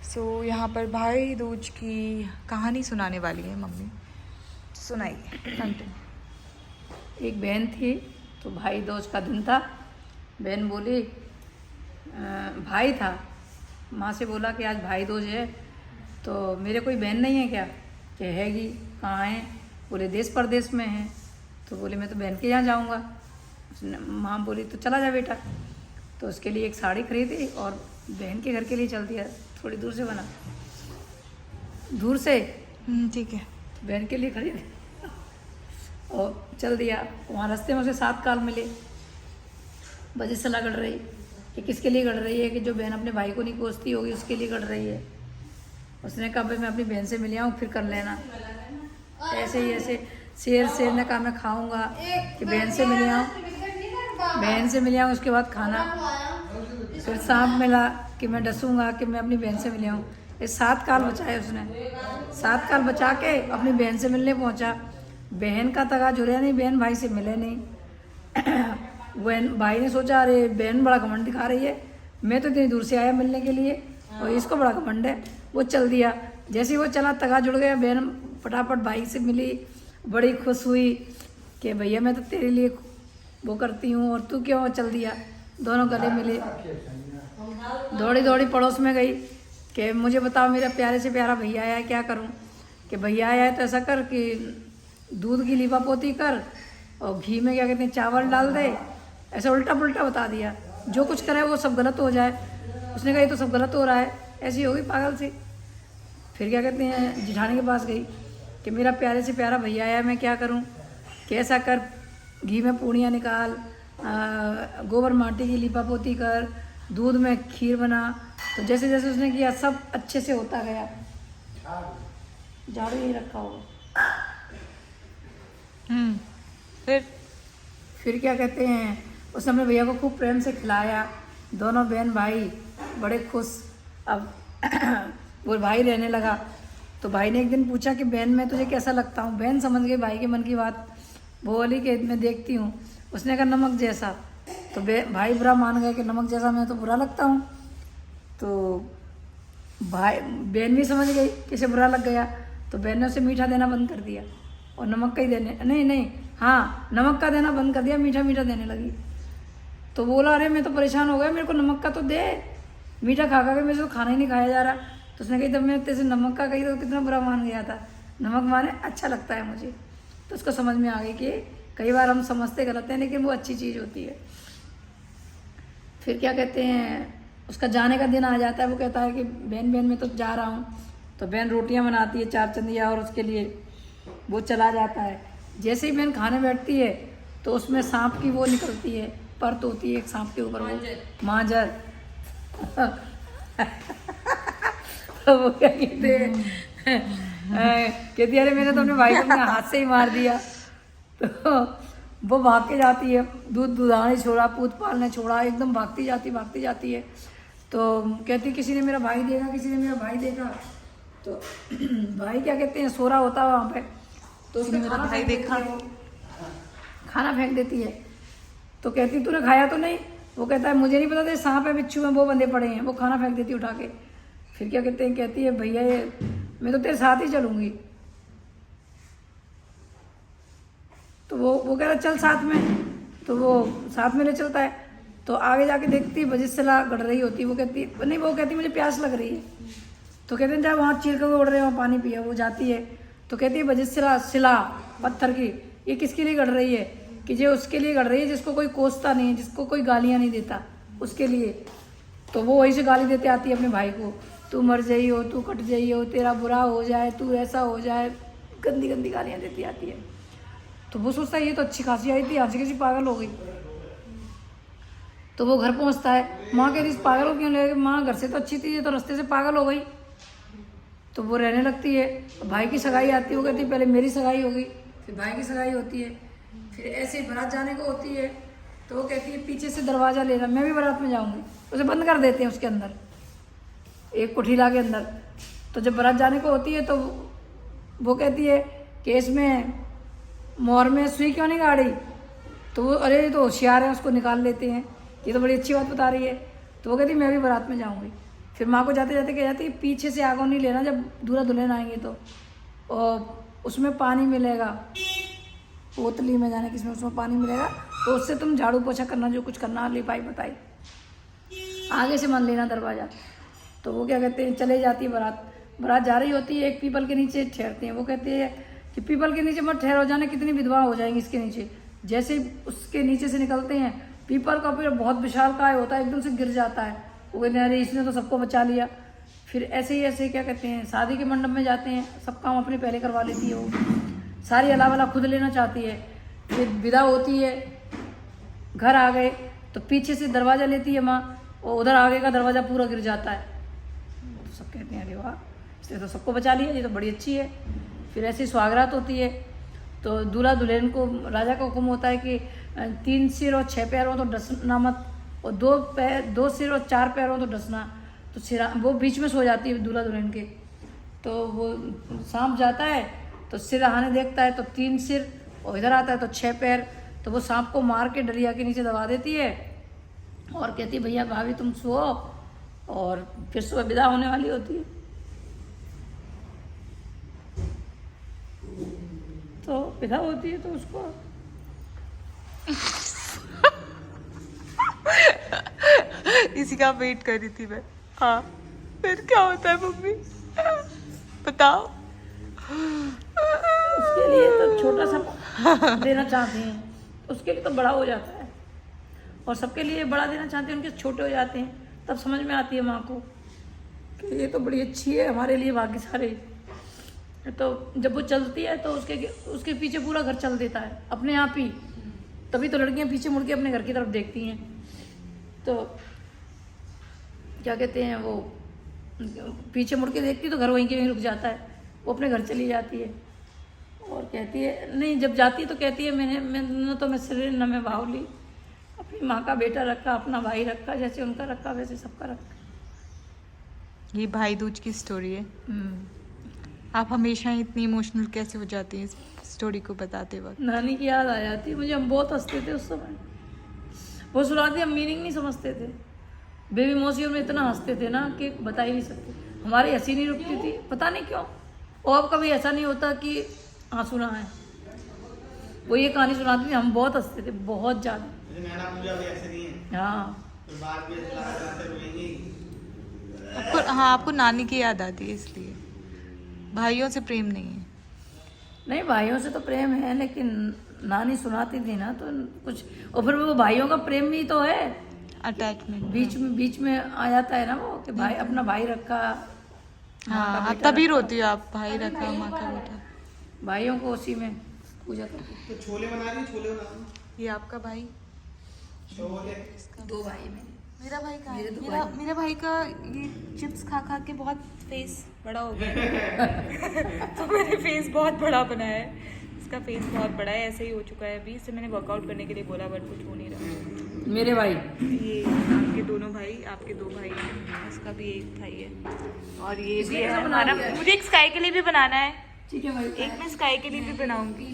सो यहाँ पर भाई दूज की कहानी सुनाने वाली है मम्मी। सुनाइए, कंटिन्यू। एक बहन थी तो भाई दूज का दिन था। बहन बोली भाई था, माँ से बोला कि आज भाई दूज है तो मेरे कोई बहन नहीं है क्या? कि हैगी। कहाँ है? बोले देश परदेश में है। तो बोले मैं तो बहन के यहाँ जाऊँगा। माँ बोली तो चला जा बेटा। तो उसके लिए एक साड़ी खरीदी और बहन के घर के लिए चल दिया। थोड़ी दूर से बना, दूर से ठीक है। बहन के लिए खरीदी और चल दिया। वहाँ रास्ते में उसे 7 काल मिले। बजे सलाह गढ़ रही कि किसके लिए गढ़ रही है? कि जो बहन अपने भाई को नहीं कोसती होगी उसके लिए गढ़ रही है। उसने कहा भाई मैं अपनी बहन से मिल आऊँ फिर कर लेना। ऐसे ही ऐसे शेर ने कहा मैं खाऊंगा कि बहन से मिल आऊँ, बहन से मिल आऊँ उसके बाद खाना। फिर सांप मिला कि मैं डसूंगा कि मैं अपनी बहन से मिल आऊँ। ये 7 काल बचाए उसने। 7 काल बचा के अपनी बहन से मिलने पहुँचा। बहन का तगा जुड़े नहीं, बहन भाई से मिले नहीं। बहन भाई ने सोचा अरे बहन बड़ा घमंड दिखा रही है, मैं तो इतनी दूर से आया मिलने के लिए और इसको बड़ा घमंड है। वो चल दिया। जैसे ही वो चला तगा जुड़ गया। बहन फटाफट भाई से मिली, बड़ी खुश हुई कि भैया मैं तो तेरे लिए वो करती हूँ और तू क्यों चल दिया। दोनों गले मिले। दौड़ी दौड़ी पड़ोस में गई कि मुझे बताओ मेरा प्यारे से प्यारा भैया आया है, क्या करूँ? कि भैया आया है तो ऐसा कर कि दूध की लीपा पोती कर और घी में क्या कहते हैं चावल डाल दे। ऐसा उल्टा पुल्टा बता दिया। जो कुछ करे वो सब गलत हो जाए। उसने कहा ये तो सब गलत हो रहा है। ऐसी हो गई पागल सी। फिर क्या कहते हैं जिठानी के पास गई कि मेरा प्यारे से प्यारा भैया आया, मैं क्या करूं? कि ऐसा कर घी में पूड़ियाँ निकाल, गोबर माटी की लीपा पोती कर, दूध में खीर बना। तो जैसे जैसे उसने किया सब अच्छे से होता गया। झाड़ू यही रखा होगा। फिर क्या कहते हैं उसने अपने भैया को खूब प्रेम से खिलाया। दोनों बहन भाई बड़े खुश। अब वो भाई रहने लगा। तो भाई ने एक दिन पूछा कि बहन मैं तुझे कैसा लगता हूँ? बहन समझ गई भाई के मन की बात। वो बोली कि मैं देखती हूँ। उसने कहा नमक जैसा। तो भाई बुरा मान गए कि नमक जैसा मैं तो बुरा लगता हूँ। तो भाई बहन भी समझ गई कि इसे बुरा लग गया। तो बहन ने उसे मीठा देना बंद कर दिया और नमक का ही देने नहीं हाँ नमक का देना बंद कर दिया, मीठा मीठा देने लगी। तो बोला अरे मैं तो परेशान हो गया, मेरे को नमक का तो दे, मीठा खा खा के मेरे से तो खाना ही नहीं खाया जा रहा। तो उसने कही जब मैं तेरे से नमक का कही तो कितना बुरा मान गया था। नमक माने अच्छा लगता है मुझे। तो उसको समझ में आ गई कि कई बार हम समझते गलत हैं लेकिन वो अच्छी चीज़ होती है। फिर क्या कहते हैं उसका जाने का दिन आ जाता है। वो कहता है कि बहन मैं तो जा रहा हूँ। तो बहन रोटियाँ बनाती है 4 चंदिया और उसके लिए वो चला जाता है। जैसे ही बहन खाने बैठती है तो उसमें सांप की वो निकलती है, परत होती है एक सांप के ऊपर, वो मांजर। तो वो क्या कहते हैं कहती अरे मैंने तो अपने भाई को अपने हाथ से ही मार दिया। तो वो भाग के जाती है। दूधा ने छोड़ा, पूतपाल ने छोड़ा, एकदम भागती जाती है। तो कहती किसी ने मेरा भाई देखा, किसी ने मेरा भाई देखा। तो भाई क्या कहते हैं सो रहा होता है वहाँ पे। तो उसने मेरा भाई देखा, खाना फेंक देती है। तो कहती तूने खाया तो नहीं? वो कहता है मुझे नहीं पता था सांप है बिच्छू में वो बंधे पड़े हैं। वो खाना फेंक देती उठा के। फिर क्या कहते हैं कहती है भैया ये मैं तो तेरे साथ ही चलूँगी। तो वो कह रहा चल साथ में। तो वो साथ में ले चलता है। तो आगे जाके देखती है बजिसला गढ़ रही होती है। वो कहती मुझे प्यास लग रही है। तो कहते हैं जा वहाँ चीर कर उड़ रहे हो पानी पिया। वो जाती है तो कहती है बजिसला सिला पत्थर की ये किसके लिए गढ़ रही है? कि जो उसके लिए गढ़ रही है जिसको कोई कोसता नहीं है, जिसको कोई गालियाँ नहीं देता, उसके लिए। तो वो वहीं से गाली देते आती है अपने भाई को, तू मर जाई हो, तू कट जाई हो, तेरा बुरा हो जाए, तू ऐसा हो जाए, गंदी गंदी गालियाँ देती आती है। तो वो सोचता है ये तो अच्छी खासी आई थी, आज किसी पागल हो गई। तो वो घर पहुंचता है। माँ कहती पागल हो क्यों ले? माँ घर से तो अच्छी थी, ये तो रास्ते से पागल हो गई। तो वो रहने लगती है। भाई की सगाई आती है। वो कहती पहले मेरी सगाई होगी फिर भाई की सगाई होती है। फिर ऐसे ही बारात जाने को होती है। तो वो कहती है पीछे से दरवाज़ा लेना, मैं भी बारात में जाऊँगी। उसे बंद कर देते हैं उसके अंदर, एक कुठीला के अंदर। तो जब बारात जाने को होती है तो वो कहती है कि इसमें मोर में सुई क्यों नहीं गाड़ी? तो वो अरे ये तो होशियार है, उसको निकाल लेते हैं, ये तो बड़ी अच्छी बात बता रही है। तो वो कहती मैं भी बारात में जाऊँगी। फिर माँ को जाते जाते कह जाती है पीछे से आगो नहीं लेना जब दूल्हा दुल्हन आएंगे तो, और उसमें पानी मिलेगा, पोतली में जाने किसमें उसमें पानी मिलेगा, तो उससे तुम झाड़ू पोछा करना, जो कुछ करना लिपाई बताई, आगे से मन लेना दरवाजा। तो वो क्या कहते हैं, चले जाती है बारात जा रही होती है, एक पीपल के नीचे ठहरते हैं। वो कहते हैं कि पीपल के नीचे मत ठहरो, जाने कितनी विधवा हो जाएंगी इसके नीचे। जैसे उसके नीचे से निकलते हैं, पीपल का पेड़ बहुत विशालकाय होता है, एकदम से गिर जाता है। वो कहते हैं अरे इसने तो सबको बचा लिया। फिर ऐसे ही ऐसे क्या कहते हैं, शादी के मंडप में जाते हैं, सब काम अपने पहले करवा लेती है वो, सारी अलावा खुद लेना चाहती है। फिर विदा होती है, घर आ गए तो पीछे से दरवाज़ा लेती है माँ, और उधर आगे का दरवाज़ा पूरा गिर जाता है। तो सब कहते हैं अरे वाह, इसने तो सबको बचा लिया, ये तो बड़ी अच्छी है। फिर ऐसी स्वागरात होती है, तो दूल्हा दुल्हन को राजा का हुक्म होता है कि 3 सिर और 6 पैरों तो डसना मत, और 2 सिर और 4 पैरों तो डसना। तो सिरा वो बीच में सो जाती है दूल्हा दुल्हन के। तो वो सांप जाता है तो सिर आने देखता है तो 3 सिर, और इधर आता है तो 6 पैर। तो वो सांप को मार के डरिया के नीचे दबा देती है और कहती है भैया भाभी तुम सो, और फिर सुबह विदा होने वाली होती है। तो विदा होती है तो उसको इसी का वेट कर रही थी मैं। हाँ, फिर क्या होता है मम्मी, बताओ। उसके लिए तो छोटा सा देना चाहते हैं, उसके लिए तो बड़ा हो जाता है, और सबके लिए बड़ा देना चाहते हैं, उनके छोटे हो जाते हैं। तब समझ में आती है माँ को कि ये तो बड़ी अच्छी है, हमारे लिए भाग्यशाली। तो जब वो चलती है तो उसके पीछे पूरा घर चल देता है अपने आप ही। तभी तो लड़कियां पीछे मुड़ के अपने घर की तरफ देखती हैं। तो क्या कहते हैं, वो पीछे मुड़ के देखती तो घर वहीं के वहीं रुक जाता है, वो अपने घर चली जाती है। और कहती है नहीं, जब जाती है तो कहती है मैंने तो मैं शरीर न में बाहुली, अपनी माँ का बेटा रखा, अपना भाई रखा, जैसे उनका रखा वैसे सबका रखा। ये भाई दूज की स्टोरी है। आप हमेशा इतनी इमोशनल कैसे हो जाती हैं इस स्टोरी को बताते वक्त? नानी की याद आ जाती है मुझे। हम बहुत हंसते थे उस समय, वो सुनाती, हम मीनिंग नहीं समझते थे। बेबी मौसी में इतना हंसते थे ना कि बता ही नहीं सकते, हमारी हंसी नहीं रुकती थी, पता नहीं क्यों। और अब कभी ऐसा नहीं होता कि आंसू ना आए। वो ये कहानी सुनाती थी, हम बहुत हंसते थे, बहुत ज़्यादा। हाँ, आपको नानी की याद आती है इसलिए, भाइयों से प्रेम नहीं है? नहीं, भाइयों से तो प्रेम है, लेकिन नानी सुनाती थी ना तो कुछ, और फिर वो भाइयों का प्रेम भी तो है, अटैचमेंट बीच में आ जाता है ना वो, कि भाई अपना भाई रखा। हाँ, तभी रोती हो आप, भाई रखा माँ का बेटा। भाइयों को उसी में पूजा करते। तो छोले बना रही, छोले बना रही। ये आपका भाई? छोले 2 भाई में मेरा भाई का मेरे 2 मेरा भाई का ये चिप्स खा खा के बहुत फेस बड़ा हो गया तो मेरे फेस बहुत बड़ा बना है, इसका फेस बहुत बड़ा है, ऐसे ही हो चुका है अभी। इससे मैंने वर्कआउट करने के लिए बोला बट कुछ हो नहीं रहा। मेरे भाई, ये आपके दोनों भाई, आपके 2 भाई हैं, उसका भी एक भाई है, और ये भी है हमारा। मुझे एक स्काई के लिए भी बनाना है। ठीक है भाई, एक मैं स्काई के लिए भी बनाऊंगी।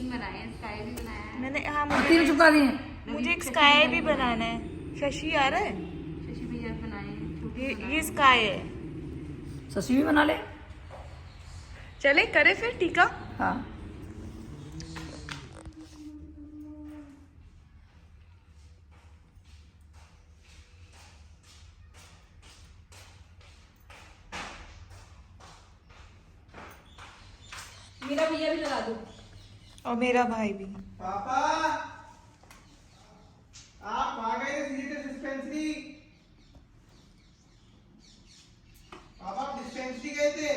मैंने, हाँ, तीन चुका दिए। मुझे एक स्काई भी बनाना है। शशि आ रहा है, ये स्काई है। शशि भी बना ले। चले करे फिर टीका। हाँ, मेरा भैया भी लगा दो, और मेरा भाई भी। पापा आप आ गए सीधे डिस्पेंसरी। पापा डिस्पेंसरी गए थे।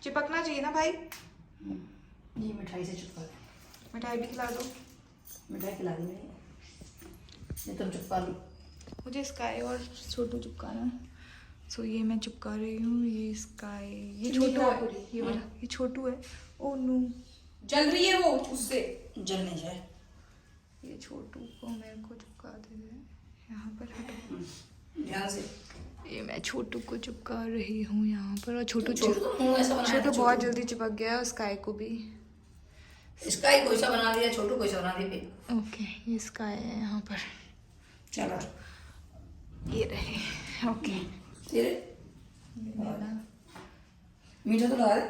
चिपकना चाहिए ना भाई। ये मिठाई से चुपका दे। मिठाई भी खिला दो। मिठाई खिला दी मैंने, ये तुम चुपका लो। मुझे स्काई और छोटू चिपकाना है। सो ये मैं चिपका रही हूँ। ये स्काई, ये छोटू है, ये वाला, ये छोटू है। ओ नो, जल रही है वो, उससे जलने जाए। ये छोटू को मेरे को चिपका दे यहाँ पर, हटो ध्यान से। ये मैं छोटू को चिपका रही हूँ यहाँ पर, और छोटू ऐसा बना छोटू बहुत जल्दी चिपक गया, और स्काई को भी। स्काई कोई सा बना दिया, छोटू कोई सा बना दिया। ओके, ये स्काई है यहाँ पर। चलो, ये रहे। ओके तेरे मीठा तो डाल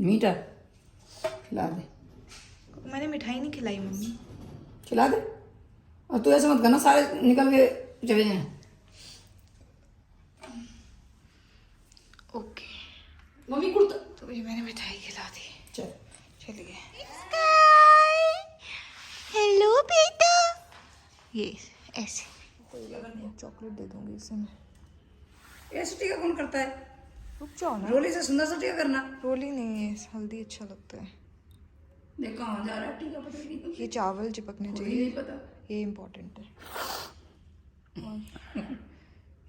मीठा खिला दे मैंने मिठाई नहीं खिलाई मम्मी। खिला दे और तू ऐसे मत करना सारे निकल के चले जाए। ओके मम्मी कुर्ता तो ये मैंने मिठाई खिला दी। चल चलिए हेलो बेटा। ये ऐसे चॉकलेट दे दूंगी इसे मैं। ऐसे टीका कौन करता है? रुक जाओ ना। रोली से सुंदर सा टीका करना। रोली नहीं है, हल्दी अच्छा लगता है। देख कहाँ जा रहा है टीका पता नहीं। ये चावल चिपकने कोई चाहिए, नहीं पता। ये इम्पोर्टेंट है।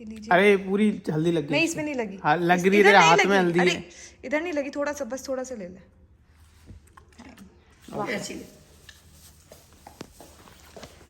ये लीजिए। अरे पूरी हल्दी लग गई। नहीं इसमें नहीं लगी। हाँ, लग रही है इधर तेरे नहीं हाथ लगी। में हल्दी अरे है। इधर नहीं लगी, थोड़ा सा बस थोड़ा सा ले ले। ऐसी ले